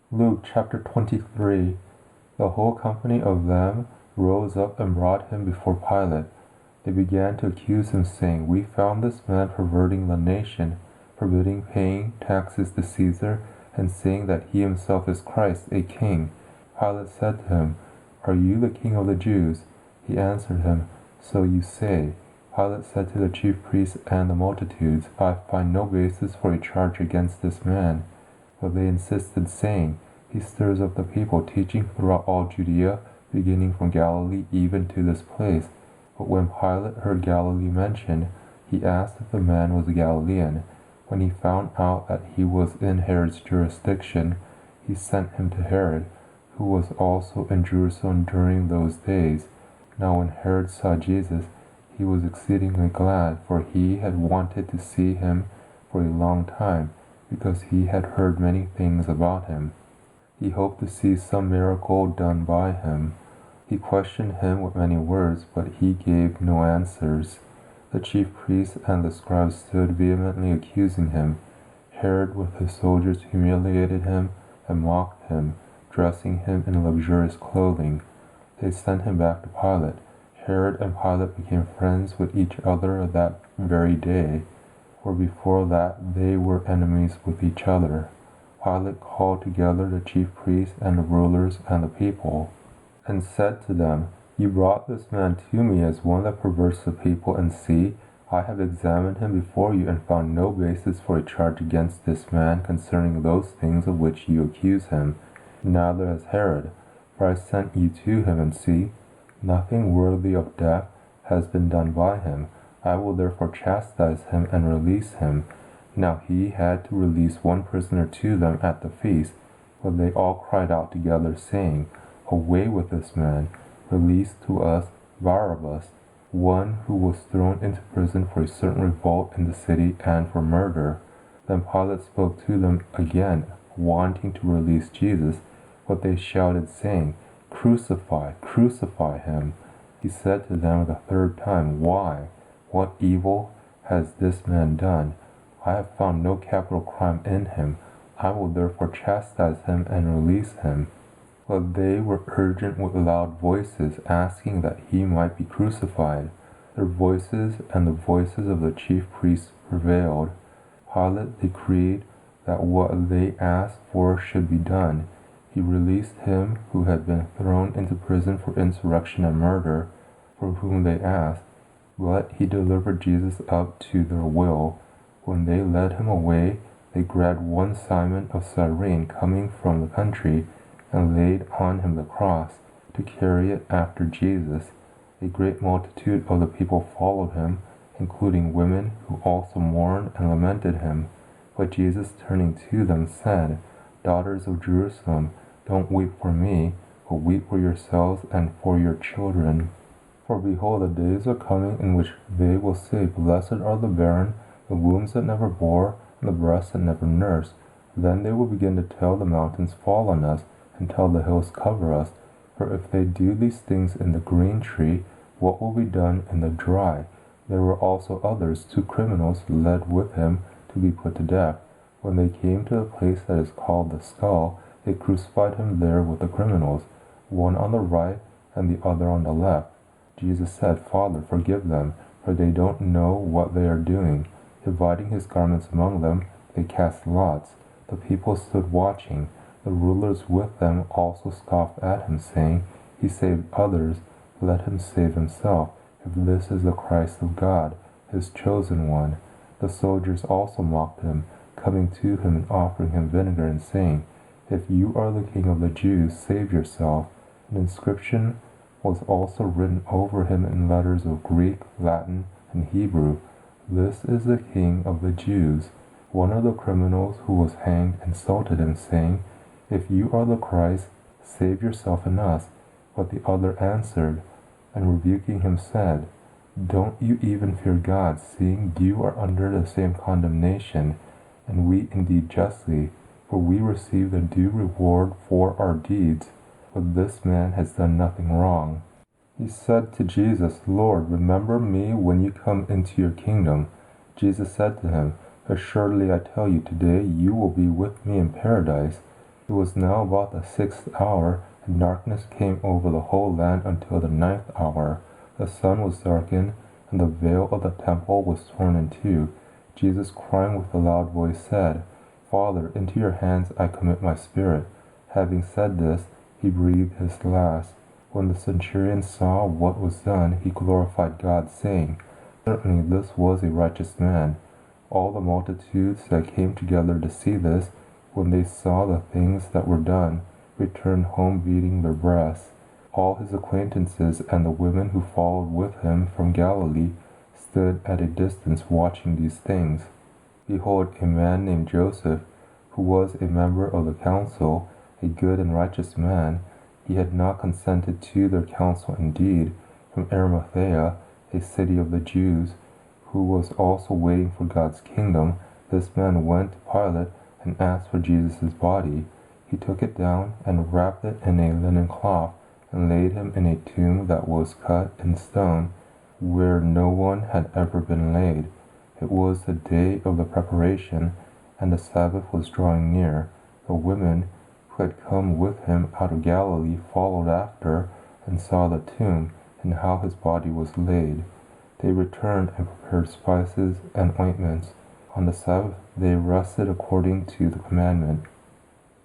Luke chapter 23. The whole company of them rose up and brought him before Pilate. They began to accuse him, saying, "We found this man perverting the nation, forbidding paying taxes to Caesar, and saying that he himself is Christ, a king." Pilate said to him, "Are you the king of the Jews?" He answered him, "So you say." Pilate said to the chief priests and the multitudes, "I find no basis for a charge against this man." But they insisted, saying, "He stirs up the people, teaching throughout all Judea, beginning from Galilee even to this place." But when Pilate heard Galilee mentioned, he asked if the man was a Galilean. When he found out that he was in Herod's jurisdiction, he sent him to Herod, who was also in Jerusalem during those days. Now when Herod saw Jesus, he was exceedingly glad, for he had wanted to see him for a long time, because he had heard many things about him. He hoped to see some miracle done by him. He questioned him with many words, but he gave no answers. The chief priests and the scribes stood vehemently accusing him. Herod with his soldiers humiliated him and mocked him, dressing him in luxurious clothing. They sent him back to Pilate. Herod and Pilate became friends with each other that very day, for before that they were enemies with each other. Pilate called together the chief priests and the rulers and the people, and said to them, "You brought this man to me as one that perverts the people, and see, I have examined him before you and found no basis for a charge against this man concerning those things of which you accuse him. Neither has Herod, for I sent you to him, and see, nothing worthy of death has been done by him. I will therefore chastise him and release him." Now he had to release one prisoner to them at the feast, but they all cried out together, saying, "Away with this man! Release to us Barabbas, one who was thrown into prison for a certain revolt in the city and for murder." Then Pilate spoke to them again, wanting to release Jesus, but they shouted, saying, "Crucify, crucify him." He said to them the third time, "Why? What evil has this man done? I have found no capital crime in him. I will therefore chastise him and release him." But they were urgent with loud voices, asking that he might be crucified. Their voices and the voices of the chief priests prevailed. Pilate decreed that what they asked for should be done. He released him who had been thrown into prison for insurrection and murder, for whom they asked, but he delivered Jesus up to their will. When they led him away, they grabbed one Simon of Cyrene coming from the country, and laid on him the cross, to carry it after Jesus. A great multitude of the people followed him, including women who also mourned and lamented him. But Jesus, turning to them, said, "Daughters of Jerusalem, don't weep for me, but weep for yourselves and for your children. For behold, the days are coming in which they will say, Blessed are the barren, the wombs that never bore, and the breasts that never nursed. Then they will begin to tell the mountains, Fall on us, and tell the hills, Cover us. For if they do these things in the green tree, what will be done in the dry?" There were also others, 2 criminals, led with him to be put to death. When they came to the place that is called the Skull, they crucified him there with the criminals, one on the right and the other on the left. Jesus said, "Father, forgive them, for they don't know what they are doing." Dividing his garments among them, they cast lots. The people stood watching. The rulers with them also scoffed at him, saying, "He saved others, let him save himself, if this is the Christ of God, his chosen one." The soldiers also mocked him, coming to him and offering him vinegar, and saying, "If you are the king of the Jews, save yourself." An inscription was also written over him in letters of Greek, Latin, and Hebrew, "This is the King of the Jews." One of the criminals who was hanged insulted him, saying, "If you are the Christ, save yourself and us." But the other answered, and rebuking him said, "Don't you even fear God, seeing you are under the same condemnation, and we indeed justly, for we receive the due reward for our deeds, but this man has done nothing wrong." He said to Jesus, "Lord, remember me when you come into your kingdom." Jesus said to him, "Assuredly I tell you, today you will be with me in paradise." It was now about the 6th hour, and darkness came over the whole land until the 9th hour. The sun was darkened, and the veil of the temple was torn in two. Jesus, crying with a loud voice, said, Father, into your hands I commit my spirit. Having said this, he breathed his last. When the centurion saw what was done, he glorified God, saying, Certainly this was a righteous man. All the multitudes that came together to see this, when they saw the things that were done, returned home beating their breasts. All his acquaintances and the women who followed with him from Galilee stood at a distance watching these things. Behold, a man named Joseph, who was a member of the council, a good and righteous man, he had not consented to their counsel indeed, from Arimathea, a city of the Jews, who was also waiting for God's kingdom, this man went to Pilate and asked for Jesus' body. He took it down and wrapped it in a linen cloth and laid him in a tomb that was cut in stone, where no one had ever been laid. It was the day of the preparation, and the Sabbath was drawing near. The women who had come with him out of Galilee followed after and saw the tomb and how his body was laid. They returned and prepared spices and ointments. On the Sabbath they rested according to the commandment.